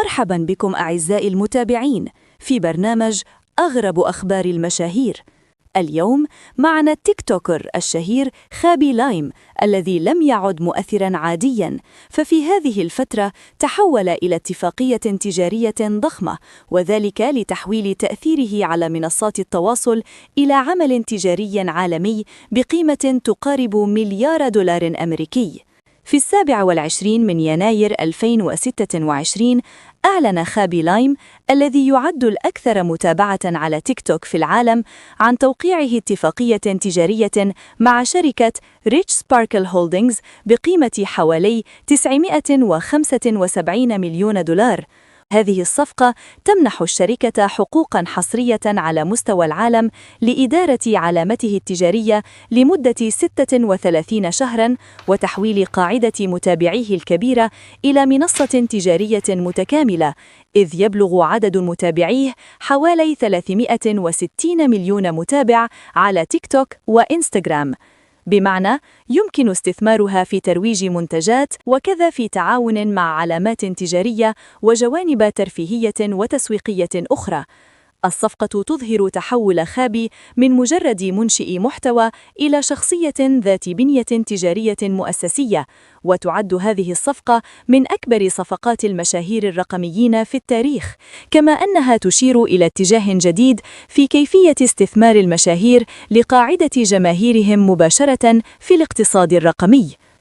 مرحبا بكم أعزائي المتابعين في برنامج أغرب أخبار المشاهير. اليوم معنا التيك توكر الشهير خابي لايم الذي لم يعد مؤثرا عاديا، ففي هذه الفترة تحول إلى اتفاقية تجارية ضخمة، وذلك لتحويل تأثيره على منصات التواصل إلى عمل تجاري عالمي بقيمة تقارب مليار دولار أمريكي. في 27 من يناير 2026 أعلن خابي لايم الذي يعد الأكثر متابعة على تيك توك في العالم عن توقيعه اتفاقية تجارية مع شركة ريتش سباركل هولدينغز بقيمة حوالي 975 مليون دولار. هذه الصفقة تمنح الشركة حقوقاً حصرية على مستوى العالم لإدارة علامته التجارية لمدة 36 شهراً وتحويل قاعدة متابعيه الكبيرة إلى منصة تجارية متكاملة، إذ يبلغ عدد متابعيه حوالي 360 مليون متابع على تيك توك وإنستغرام، بمعنى يمكن استثمارها في ترويج منتجات وكذا في تعاون مع علامات تجارية وجوانب ترفيهية وتسويقية أخرى. الصفقة تظهر تحول خابي من مجرد منشئ محتوى إلى شخصية ذات بنية تجارية مؤسسية، وتعد هذه الصفقة من أكبر صفقات المشاهير الرقميين في التاريخ، كما أنها تشير إلى اتجاه جديد في كيفية استثمار المشاهير لقاعدة جماهيرهم مباشرة في الاقتصاد الرقمي.